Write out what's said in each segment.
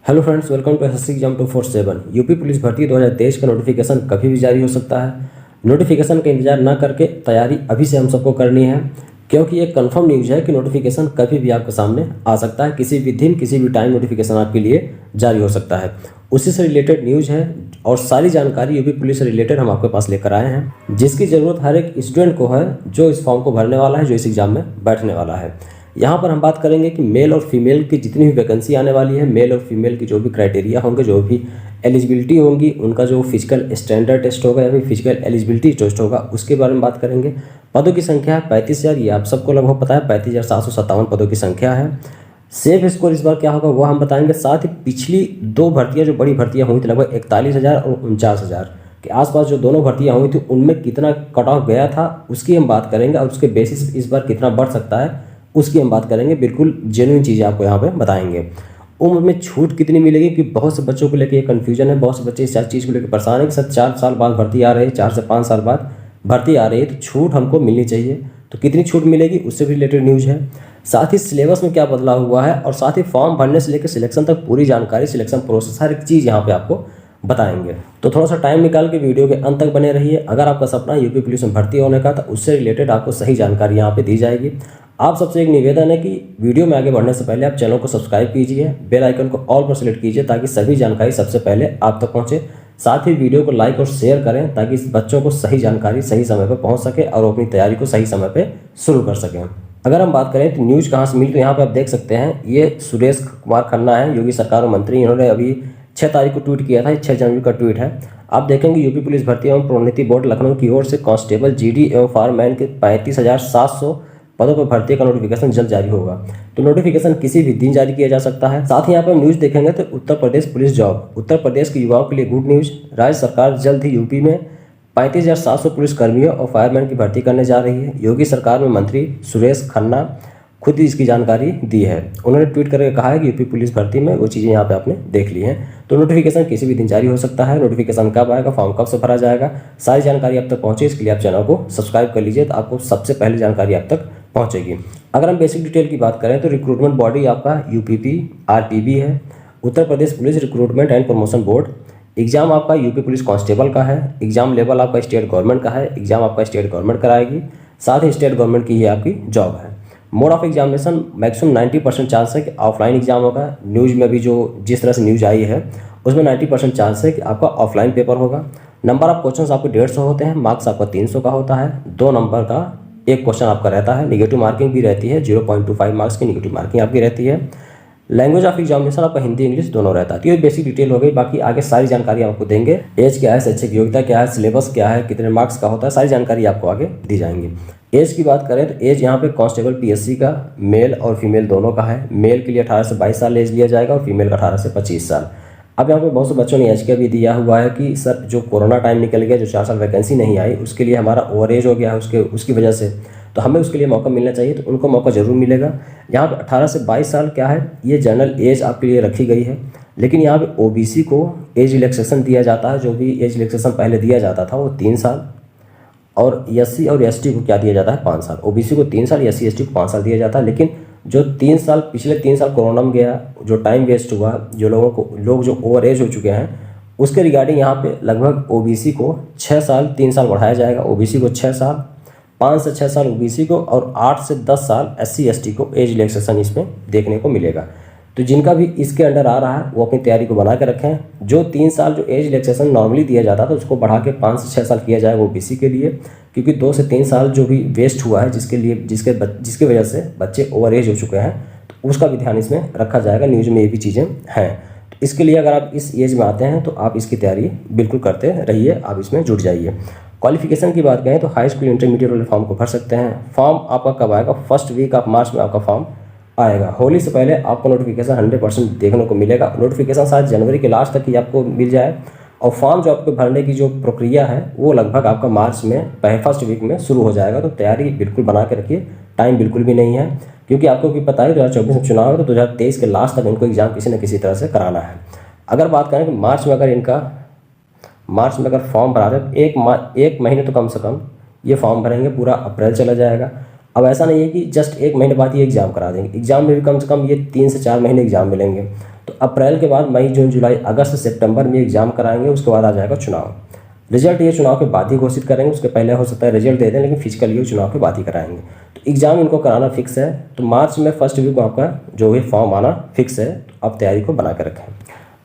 Hello friends, welcome to SSC exam 247। UP police भर्ती 2023 का notification कभी भी जारी हो सकता है। नोटिफिकेशन का इंतजार न करके तैयारी अभी से हम सबको करनी है, क्योंकि एक कंफर्म न्यूज़ है कि नोटिफिकेशन कभी भी आपके सामने आ सकता है। किसी भी दिन किसी भी टाइम नोटिफिकेशन आपके लिए जारी हो सकता है। उसी से रिलेटेड न्यूज़ है और सारी जानकारी यूपी पुलिस से रिलेटेड हम आपके पास लेकर आए हैं, जिसकी ज़रूरत हर एक स्टूडेंट को है जो इस फॉर्म को भरने वाला है, जो इस एग्ज़ाम में बैठने वाला है। यहाँ पर हम बात करेंगे कि मेल और फीमेल की जितनी भी वैकेंसी आने वाली है, मेल और फीमेल की जो भी क्राइटेरिया होंगे, जो भी एलिजिबिलिटी होंगी, उनका जो फिजिकल स्टैंडर्ड टेस्ट होगा या फिर फिजिकल एलिजिबिलिटी टेस्ट होगा, उसके बारे में बात करेंगे। पदों की संख्या है 35,000, ये आप सबको लगभग पता है। 35,757 पदों की संख्या है। सेफ स्कोर इस बार क्या होगा वो हम बताएंगे। साथ ही पिछली दो भर्तियाँ जो बड़ी भर्तियाँ हुई थी, लगभग 41,000 और 49,000 के आसपास जो दोनों भर्तियाँ हुई थी, उनमें कितना कट ऑफ गया था उसकी हम बात करेंगे, और उसके बेसिस इस बार कितना बढ़ सकता है उसकी हम बात करेंगे। बिल्कुल जेन्युइन चीज़ें आपको यहाँ पे बताएंगे। उम्र में छूट कितनी मिलेगी, कि बहुत से बच्चों को लेकर ये कन्फ्यूजन है। बहुत से बच्चे इस चीज़ को लेकर परेशान है कि सर 4 साल बाद भर्ती आ रही है, 4 से 5 साल बाद भर्ती आ रही है, तो छूट हमको मिलनी चाहिए। तो कितनी छूट मिलेगी उससे भी रिलेटेड न्यूज़ है। साथ ही सिलेबस में क्या बदलाव हुआ है, और साथ ही फॉर्म भरने से लेकर सिलेक्शन तक पूरी जानकारी, सिलेक्शन प्रोसेस, हर एक चीज़ यहाँ पे आपको बताएंगे। तो थोड़ा सा टाइम निकाल के वीडियो के अंत तक बने रहिए। अगर आपका सपना यूपी पुलिस में भर्ती होने का, तो उससे रिलेटेड आपको सही जानकारी यहाँ पे दी जाएगी। आप सबसे एक निवेदन है कि वीडियो में आगे बढ़ने से पहले आप चैनल को सब्सक्राइब कीजिए, बेल आइकन को ऑल पर सेलेक्ट कीजिए, ताकि सभी जानकारी सबसे पहले आप तक पहुंचे। साथ ही वीडियो को लाइक और शेयर करें, ताकि इस बच्चों को सही जानकारी सही समय पर पहुंच सके और अपनी तैयारी को सही समय पर शुरू कर सकें। अगर हम बात करें तो न्यूज़ कहाँ से मिली, तो यहाँ पर आप देख सकते हैं, ये सुरेश कुमार खन्ना है, योगी सरकार में मंत्री। इन्होंने अभी 6 तारीख को ट्वीट किया था, 6 जनवरी का ट्वीट है। आप देखेंगे यूपी पुलिस भर्ती एवं प्रोन्नति बोर्ड लखनऊ की ओर से कांस्टेबल, जीडी एवं फायरमैन के 35,700 पदों पर भर्ती का नोटिफिकेशन जल्द जारी होगा। तो नोटिफिकेशन किसी भी दिन जारी किया जा सकता है। साथ ही यहाँ पर न्यूज़ देखेंगे तो उत्तर प्रदेश पुलिस जॉब, उत्तर प्रदेश के युवाओं के लिए गुड न्यूज़। राज्य सरकार जल्द ही यूपी में 35,700 पुलिस कर्मियों और फायरमैन की भर्ती करने जा रही है। योगी सरकार में मंत्री सुरेश खन्ना खुद ही इसकी जानकारी दी है। उन्होंने ट्वीट करके कहा है कि यूपी पुलिस भर्ती में वो चीज़ें यहाँ पे आपने देख ली हैं। तो नोटिफिकेशन किसी भी दिन जारी हो सकता है। नोटिफिकेशन कब आएगा, फॉर्म कब से भरा जाएगा, सारी जानकारी आप तक पहुँचे, इसके लिए आप चैनल को सब्सक्राइब कर लीजिए, तो आपको सबसे पहले जानकारी आप तक पहुँचेगी। अगर हम बेसिक डिटेल की बात करें तो रिक्रूटमेंट बॉडी आपका यूपीपी आरपीबी है, Uttar Pradesh police recruitment and promotion board. Exam आपका यूपी पुलिस कांस्टेबल का है। एग्जाम लेवल आपका स्टेट गवर्नमेंट का है। एग्जाम आपका स्टेट गवर्नमेंट कराएगी, साथ ही स्टेट गवर्नमेंट की ही आपकी जॉब है। Mode of examination maximum 90% chance है कि ऑफलाइन एग्जाम होगा। न्यूज़ में भी जो जिस तरह से न्यूज़ आई है उसमें 90% चांस है कि आपका ऑफलाइन पेपर होगा। नंबर ऑफ क्वेश्चन आपके 150 होते हैं। मार्क्स आपका 300 का होता है। 2 नंबर का एक क्वेश्चन आपका रहता है। निगेटिव मार्किंग भी रहती है, 0.25 मार्क्स की निगेटिव मार्किंग आपकी रहती है। लैंग्वेज ऑफ एग्जामिनेशन आपका हिंदी इंग्लिश दोनों रहता है। तो ये बेसिक डिटेल हो गई। बाकी आगे सारी जानकारी आपको देंगे। एज क्या है, शैक्षिक योग्यता क्या है, सिलेबस क्या है, कितने मार्क्स का होता है, सारी जानकारी आपको आगे दी जाएंगी। एज की बात करें तो एज यहाँ पे कांस्टेबल पीएससी का मेल और फीमेल दोनों का है। मेल के लिए 18 से 22 साल एज लिया जाएगा और फीमेल का 18 से 25 साल। अब यहाँ पे बहुत से बच्चों ने एज का भी दिया हुआ है कि सर जो कोरोना टाइम निकल गया, जो 4 साल वैकेंसी नहीं आई, उसके लिए हमारा ओवर एज हो गया है उसकी वजह से, तो हमें उसके लिए मौका मिलना चाहिए। तो उनको मौका ज़रूर मिलेगा। यहाँ पे 18 से 22 साल क्या है, ये जनरल एज आपके लिए रखी गई है। लेकिन यहाँ पे ओबीसी को एज रिलैक्सेशन दिया जाता है। जो भी एज रिलैक्सेशन पहले दिया जाता था वो 3 साल, और एससी और एसटी को क्या दिया जाता है, 5 साल। ओबीसी को 3 साल, एससी एसटी को 5 साल दिया जाता है। लेकिन जो 3 साल, पिछले 3 साल कोरोना में गया, जो टाइम वेस्ट हुआ, जो लोग जो ओवर एज हो चुके हैं, उसके रिगार्डिंग यहाँ पे लगभग ओबीसी को 6 साल 3 साल बढ़ाया जाएगा। ओबीसी को 6 साल, 5 से 6 साल ओबीसी को, और 8 से 10 साल एससी एसटी को एज रिलैक्सेशन इसमें देखने को मिलेगा। तो जिनका भी इसके अंडर आ रहा है वो अपनी तैयारी को बना के रखें। जो 3 साल जो एज रिलैक्सेशन नॉर्मली दिया जाता था उसको बढ़ा के 5 से 6 साल किया जाएगा ओबीसी के लिए, क्योंकि 2 से 3 साल जो भी वेस्ट हुआ है, जिसके वजह से बच्चे ओवर एज हो चुके हैं, तो उसका भी ध्यान इसमें रखा जाएगा। न्यूज़ में ये भी चीज़ें हैं। तो इसके लिए अगर आप इस एज में आते हैं तो आप इसकी तैयारी बिल्कुल करते रहिए, आप इसमें जुट जाइए। क्वालिफिकेशन की बात करें तो हाई स्कूल इंटरमीडिएट वाले फॉर्म को भर सकते हैं। फॉर्म आपका कब आएगा, फर्स्ट वीक ऑफ मार्च में आपका फॉर्म आएगा। होली से पहले आपको नोटिफिकेशन 100% देखने को मिलेगा। नोटिफिकेशन शायद जनवरी के लास्ट तक ही आपको मिल जाए, और फॉर्म जो आपको भरने की जो प्रक्रिया है वो लगभग आपका मार्च में फर्स्ट वीक में शुरू हो जाएगा। तो तैयारी बिल्कुल बना के रखिए, टाइम बिल्कुल भी नहीं है, क्योंकि आपको भी पता है 2024 में चुनाव है, तो 2023 के लास्ट तक इनको एग्जाम किसी न किसी तरह से कराना है। अगर बात करें कि मार्च में अगर फॉर्म भरा रहे, एक महीने तो कम से कम ये फॉर्म भरेंगे, पूरा अप्रैल चला जाएगा। अब ऐसा नहीं है कि जस्ट 1 महीने बाद ये एग्ज़ाम करा देंगे। एग्ज़ाम में भी कम से कम ये 3 से 4 महीने एग्ज़ाम मिलेंगे। तो अप्रैल के बाद मई, जून, जुलाई, अगस्त, सितंबर में एग्जाम कराएंगे, उसके बाद आ जाएगा चुनाव। रिजल्ट ये चुनाव के बाद ही घोषित करेंगे, उसके पहले हो सकता है रिजल्ट दे दें, लेकिन फिजिकल ये चुनाव के बाद ही कराएंगे। तो एग्जाम इनको कराना फिक्स है। तो मार्च में फर्स्ट वीक में आपका जो भी फॉर्म आना फिक्स है, तो आप तैयारी को बना कर रखें।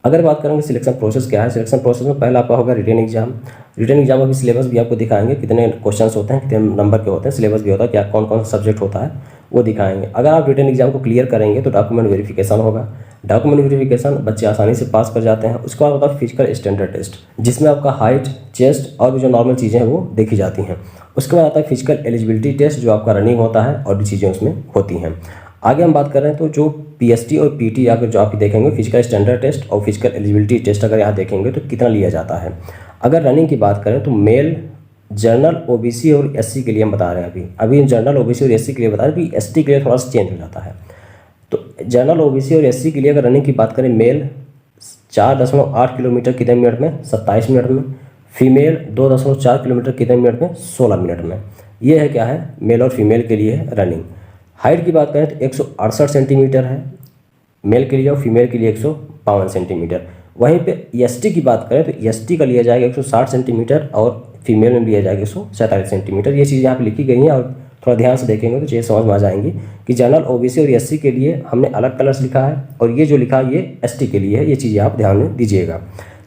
अगर बात करेंगे सिलेक्शन प्रोसेस क्या है, सिलेक्शन प्रोसेस में पहला आपका होगा रिटन एग्जाम। रिटन एग्जाम अभी सिलेबस भी आपको दिखाएंगे, कितने क्वेश्चंस होते हैं, कितने नंबर के होते हैं, सिलेबस भी होता है, क्या कौन कौन सा सब्जेक्ट होता है वो दिखाएंगे। अगर आप रिटन एग्जाम को क्लियर करेंगे तो डॉक्यूमेंट वेरिफिकेशन होगा। डॉक्यूमेंट वेरिफिकेशन बच्चे आसानी से पास कर जाते हैं। उसके बाद होता है फिजिकल स्टैंडर्ड टेस्ट, जिसमें आपका हाइट, चेस्ट और भी जो नॉर्मल चीज़ें हैं वो देखी जाती हैं। उसके बाद आता है फिजिकल एलिजिबिलिटी टेस्ट, जो आपका रनिंग होता है और भी चीज़ें उसमें होती हैं। आगे हम बात कर रहे हैं तो जो पीएसटी और पीटी अगर जो आप देखेंगे, फिजिकल स्टैंडर्ड टेस्ट और फिजिकल एलिजिबिलिटी टेस्ट अगर यहाँ देखेंगे तो कितना लिया जाता है। अगर रनिंग की बात करें तो मेल, जनरल, ओबीसी और एससी के लिए हम बता रहे हैं। अभी जनरल, ओबीसी और एससी के लिए बता रहे हैं, अभी एसटी के लिए थोड़ा सा चेंज हो जाता है। तो जनरल, ओबीसी और एससी के लिए अगर रनिंग की बात करें, मेल 4.8 किलोमीटर कितने मिनट में, 27 मिनट में। फीमेल 2.4 किलोमीटर कितने मिनट में, 16 मिनट में। ये है क्या है, मेल और फीमेल के लिए रनिंग। हाइट की बात करें तो 168 सेंटीमीटर है मेल के लिए और फीमेल के लिए 152 सेंटीमीटर। वहीं पे एसटी की बात करें तो एसटी का लिया जाएगा 160 सेंटीमीटर और फीमेल में लिया जाएगा 147 सेंटीमीटर। ये चीज़ यहाँ पे लिखी गई हैं और थोड़ा ध्यान से देखेंगे तो चीज़ें समझ में आ जाएंगी कि जनरल, ओबीसी और एससी के लिए हमने अलग कलर्स लिखा है और ये जो लिखा है ये एसटी के लिए है। ये चीज़ें आप ध्यान में दीजिएगा।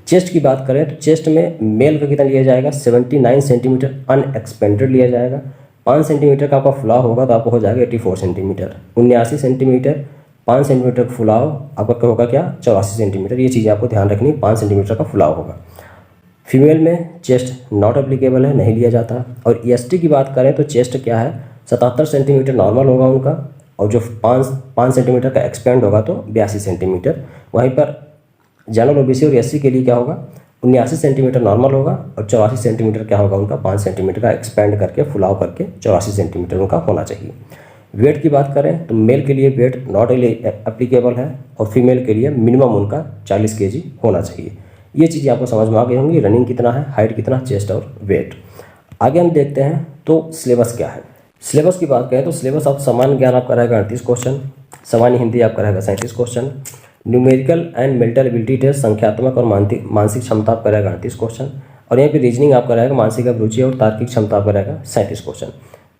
चेस्ट की बात करें तो चेस्ट में मेल का कितना लिया जाएगा, 79 सेंटीमीटर अनएक्सपेंडेड लिया जाएगा। 5 सेंटीमीटर का आपका फुलाव होगा तो आपको हो जाएगा 84 सेंटीमीटर। 79 सेंटीमीटर 5 सेंटीमीटर का फुलाव आपका होगा क्या, 84 सेंटीमीटर। ये चीज़ें आपको ध्यान रखनी, 5 सेंटीमीटर का फुलाव होगा। फीमेल में चेस्ट नॉट एप्लीकेबल है, नहीं लिया जाता। और एसटी की बात करें तो चेस्ट क्या है, 77 सेंटीमीटर नॉर्मल होगा उनका और जो 5 सेंटीमीटर का एक्सपेंड होगा तो 82 सेंटीमीटर। वहीं पर जनरल, ओबीसी और एससी के लिए क्या होगा, 79 सेंटीमीटर नॉर्मल होगा और 84 सेंटीमीटर क्या होगा उनका, 5 सेंटीमीटर का एक्सपेंड करके फुलाव करके 84 सेंटीमीटर उनका होना चाहिए। वेट की बात करें तो मेल के लिए वेट नॉट एप्लीकेबल है और फीमेल के लिए मिनिमम उनका 40 kg होना चाहिए। ये चीज़ें आपको समझ में आ गई होंगी, रनिंग कितना है, हाइट कितना, चेस्ट और वेट। आगे हम देखते हैं तो सिलेबस क्या है। सिलेबस की बात करें तो सिलेबस आप सामान्य ज्ञान आपका रहेगा 38 क्वेश्चन, सामान्य हिंदी आपका रहेगा 37 question, numerical and mental ability test संख्यात्मक और मानसिक क्षमता आपका रहेगा 38 क्वेश्चन और यहाँ पे रीजनिंग आपका रहेगा, मानसिक अभिरुचि और तार्किक क्षमता आपका रहेगा 37 क्वेश्चन।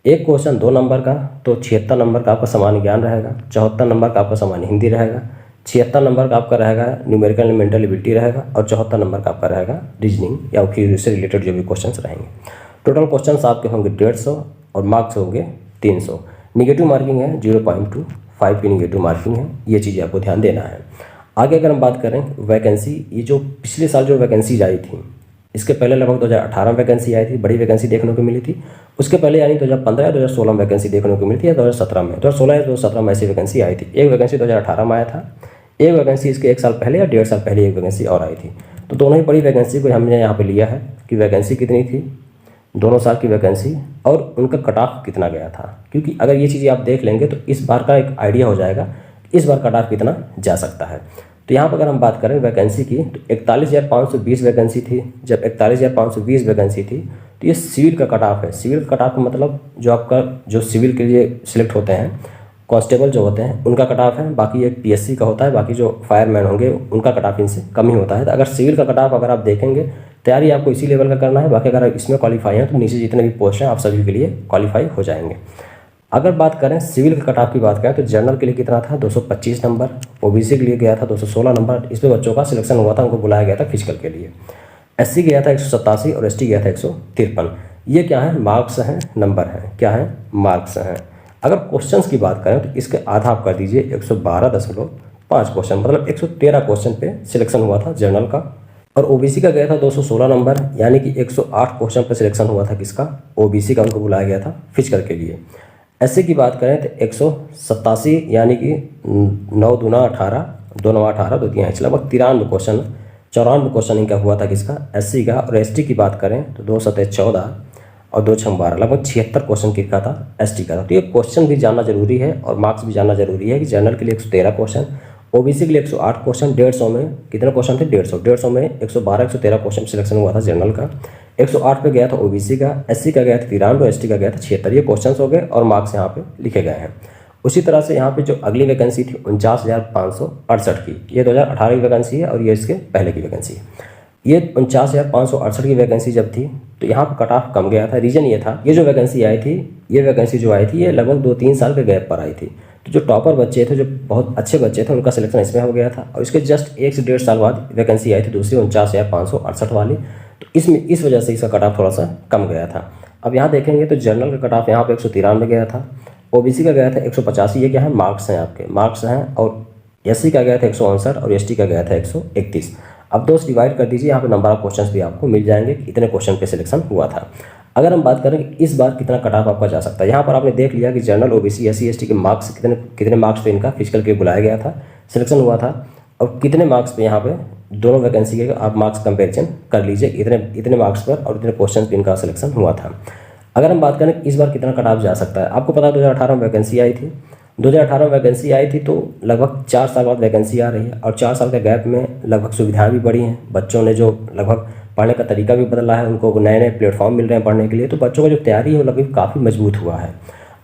एक क्वेश्चन 2 नंबर का तो 76 नंबर का आपका सामान्य ज्ञान रहेगा, 74 नंबर का आपका सामान्य हिंदी रहेगा, 76 नंबर का आपका रहेगा न्यूमेरिकल एंड मेंटल एबिलिटी रहेगा और 74 नंबर का आपका रहेगा रीजनिंग या फिर उससे रिलेटेड जो भी क्वेश्चन रहेंगे। टोटल क्वेश्चन आपके होंगे 150 और मार्क्स होंगे 300। निगेटिव मार्किंग है 0.25 की निगेटिव मार्किंग है, ये चीज़ें आपको ध्यान देना है। आगे अगर हम बात करें वैकेंसी, ये जो पिछले साल जो वैकेंसी आई थी, इसके पहले लगभग 2018 में वैकेंसी आई थी, बड़ी वैकेंसी देखने को मिली थी। उसके पहले यानी 2015 या 2016 में वैकेंसी देखने को मिली थी या 2017 में, 2016 या 2017 में ऐसी वैकेंसी आई थी। एक वैकेंसी 2018 में आया था, एक वैकेंसी इसके 1 साल पहले या 1.5 साल पहले एक वैकेंसी और आई थी। तो दोनों ही बड़ी वैकेंसी को हमने यहाँ पर लिया है कि वैकेंसी कितनी थी, दोनों साल की वैकेंसी और उनका कट ऑफ कितना गया था। क्योंकि अगर ये चीज़ें आप देख लेंगे तो इस बार का एक आइडिया हो जाएगा इस बार कट ऑफ कितना जा सकता है। तो यहाँ पर अगर हम बात करें वैकेंसी की तो 41,520 वैकेंसी थी। जब 41,520 वैकेंसी थी तो ये सिविल का कट ऑफ है। सिविल कट ऑफ का मतलब जो आपका जो सिविल के लिए सिलेक्ट होते हैं कांस्टेबल जो होते हैं उनका कट ऑफ है, बाकी एक पीएससी का होता है, बाकी जो फायरमैन होंगे उनका कट ऑफ इनसे कम ही होता है। तो अगर सिविल का कट ऑफ अगर आप देखेंगे तैयारी आपको इसी लेवल का करना है, बाकी अगर आप इसमें क्वालिफाई हैं तो नीचे जितने भी पोस्ट हैं आप सभी के लिए क्वालिफाई हो जाएंगे। अगर बात करें सिविल के कट ऑफ की बात करें तो जनरल के लिए कितना था 225 नंबर, ओबीसी के लिए गया था 216 नंबर, इस पर बच्चों का सिलेक्शन हुआ था, उनको बुलाया गया था फिजिकल के लिए। एससी गया था 187 और एसटी गया था 153। ये क्या है, मार्क्स हैं, नंबर हैं, क्या है, मार्क्स हैं। अगर क्वेश्चंस की बात करें तो इसके आधा आप कर दीजिए 112.5 क्वेश्चन, मतलब 113 क्वेश्चन पे सिलेक्शन हुआ था जनरल का। और ओबीसी का गया था 216 नंबर, यानी कि 108 क्वेश्चन पर सिलेक्शन हुआ था किसका, ओबीसी का, उनको बुलाया गया था फिजिकल के लिए। एससी की बात करें तो 187 यानी कि 9 दूना 18, 2 9 18, 2 3 लगभग 93 क्वेश्चन, 94 क्वेश्चन इनका हुआ था किसका, एससी का। और एसटी की बात करें तो 2 7 14 और 2 6 12, लगभग 76 क्वेश्चन किसका था, एसटी का था। तो ये क्वेश्चन भी जानना जरूरी है और मार्क्स भी जानना जरूरी है कि जनरल के लिए 113 क्वेश्चन, ओबीसी के लिए 108 क्वेश्चन, 150 में कितने क्वेश्चन थे, 150 में 112 113 क्वेश्चन सिलेक्शन हुआ था जनरल का। 108 पे गया था ओबीसी का, एससी का गया था 93 और एसटी का गया था 76। ये क्वेश्चंस हो गए और मार्क्स यहाँ पे लिखे गए हैं। उसी तरह से यहाँ पे जो अगली वैकेंसी थी 49,568 की, ये 2018 की वैकेंसी है और ये इसके पहले की वैकेंसी है। ये 49,568 की वैकेंसी जब थी तो यहाँ पर कट ऑफ कम गया था। रीज़न ये था, ये जो वैकेंसी आई थी, ये वैकेंसी जो आई थी ये लगभग 2-3 साल के गैप पर आई थी। तो जो टॉपर बच्चे थे, जो बहुत अच्छे बच्चे थे, उनका सिलेक्शन इसमें हो गया था और इसके जस्ट 1 से 1.5 साल बाद वैकेंसी आई थी दूसरी 49,568 वाली। तो इस वजह से इसका कट ऑफ थोड़ा सा कम गया था। अब यहाँ देखेंगे तो जनरल का कट ऑफ यहाँ पे 193 गया था, ओबीसी का गया था 185। ये क्या है, मार्क्स हैं, आपके मार्क्स हैं। और एससी का गया था 159 और एसटी का गया था 131। अब 2 से डिवाइड कर दीजिए, यहाँ पे नंबर ऑफ क्वेश्चंस भी आपको मिल जाएंगे कि इतने क्वेश्चन पे सिलेक्शन हुआ था। अगर हम बात करें कि इस बार कितना कट ऑफ आपका जा सकता है, यहाँ पर आपने देख लिया कि जनरल, ओबीसी, एससी, एसटी के मार्क्स कितने मार्क्स पे इनका फिजिकल के बुलाया गया था, सिलेक्शन हुआ था, और कितने मार्क्स पे यहाँ पे दोनों वैकेंसी के आप मार्क्स कंपेरिजन कर लीजिए, इतने मार्क्स पर और इतने क्वेश्चन पे इनका सिलेक्शन हुआ था। अगर हम बात करें इस बार कितना कट ऑफ जा सकता है, आपको पता है 2018 में वैकेंसी आई थी। 2018 में वैकेंसी आई थी तो लगभग 4 साल बाद वैकेंसी आ रही है और 4 साल के गैप में लगभग सुविधाएं भी बढ़ी हैं। बच्चों ने जो लगभग पढ़ने का तरीका भी बदला है, उनको नए नए प्लेटफॉर्म मिल रहे हैं पढ़ने के लिए, तो बच्चों का जो तैयारी है वो लगभग काफ़ी मजबूत हुआ है।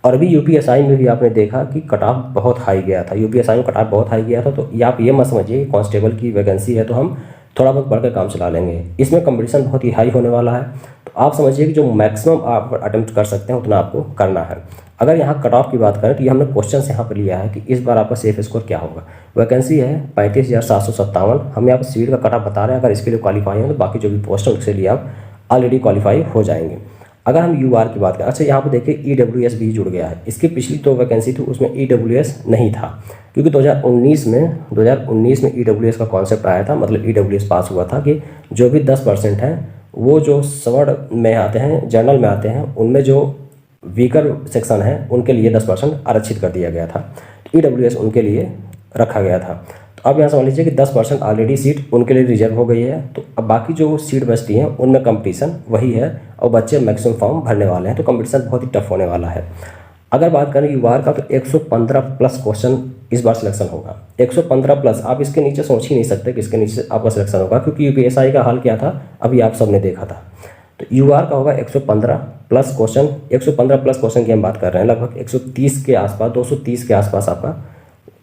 और अभी यूपीएसआई में भी आपने देखा कि कट ऑफ बहुत हाई गया था, यूपीएसआई में कट ऑफ बहुत हाई गया था। तो आप ये मत समझिए कि कांस्टेबल की वैकेंसी है तो हम थोड़ा बहुत पढ़ कर काम चला लेंगे, इसमें कंपटीशन बहुत ही हाई होने वाला है। तो आप समझिए कि जो मैक्सिमम आप अटेम्प्ट कर सकते हैं उतना आपको करना है। अगर यहाँ कट ऑफ की बात करें तो ये हमने क्वेश्चन यहाँ पर लिया है कि इस बार आपका सेफ स्कोर क्या होगा। वैकेंसी है 35,757, हम यहाँ पर सीट का कट ऑफ बता रहे हैं। अगर इसके लिए क्वालिफाई हैं तो बाकी जो भी पोस्ट है उसके लिए आप ऑलरेडी क्वालिफाई हो जाएंगे। अगर हम यूआर की बात करें, अच्छा यहाँ पर देखिए ईडब्ल्यूएस भी जुड़ गया है। इसकी पिछली 2 वैकेंसी थी उसमें ईडब्ल्यूएस नहीं था, क्योंकि 2019 में ईडब्ल्यूएस का कॉन्सेप्ट आया था, मतलब ईडब्ल्यूएस पास हुआ था कि जो भी 10% हैं वो जो सवर्ण में आते हैं, जनरल में आते हैं, उनमें जो वीकर सेक्शन है उनके लिए 10% आरक्षित कर दिया गया था। ईडब्ल्यूएस उनके लिए रखा गया था। तो अब यहाँ समझ लीजिए कि 10% ऑलरेडी सीट उनके लिए रिजर्व हो गई है। तो अब बाकी जो सीट बचती हैं उनमें कंपटीशन वही है और बच्चे मैक्सिमम फॉर्म भरने वाले हैं, तो कंपटीशन बहुत ही टफ होने वाला है। अगर बात करें युवार का तो 115 प्लस क्वेश्चन इस बार सिलेक्शन होगा। 115 प्लस, आप इसके नीचे सोच ही नहीं सकते कि इसके नीचे आपका सिलेक्शन होगा, क्योंकि यूपीएसआई का हाल क्या था अभी आप सबने देखा था। तो यूआर का होगा 115 प्लस क्वेश्चन। 115 प्लस क्वेश्चन की हम बात कर रहे हैं, लगभग 130 के आसपास, 230 के आसपास आपका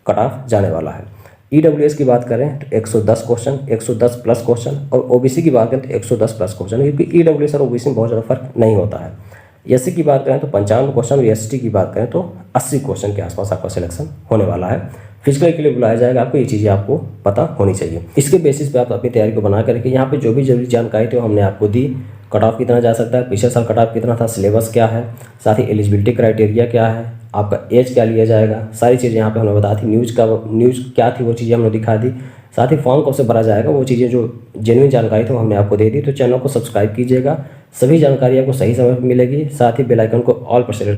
कट ऑफ जाने वाला है। ईडब्ल्यूएस की बात करें तो 110 क्वेश्चन, 110 प्लस क्वेश्चन, और ओबीसी की बात करें तो 110 प्लस क्वेश्चन, क्योंकि ईडब्ल्यूएस और ओबीसी में बहुत ज़्यादा फर्क नहीं होता है। एससी की बात करें तो 55 क्वेश्चन और एसटी की बात करें तो 80 क्वेश्चन के आसपास आपका सिलेक्शन होने वाला है। फिजिकल के लिए बुलाया जाएगा आपको, ये चीज़ें आपको पता होनी चाहिए। इसके बेसिस पे आप अपनी तैयारी को बना करके यहाँ पे जो भी जरूरी जानकारी थी हमने आपको दी। कट ऑफ कितना जा सकता है, पिछले साल कट ऑफ कितना था, सिलेबस क्या है, साथ ही एलिजिबिलिटी क्राइटेरिया क्या है, आपका एज क्या लिया जाएगा, सारी चीज़ें यहाँ पे हमने बता दी। न्यूज़ क्या थी वो चीज़ें हमने दिखा दी। साथ ही फॉर्म कब से भरा जाएगा, वो चीज़ें जो जेन्युइन जानकारी थी वो हमने आपको दे दी। तो चैनल को सब्सक्राइब कीजिएगा, सभी जानकारी आपको सही समय पर मिलेगी। साथ ही बेल आइकन को ऑल पर सेलेक्ट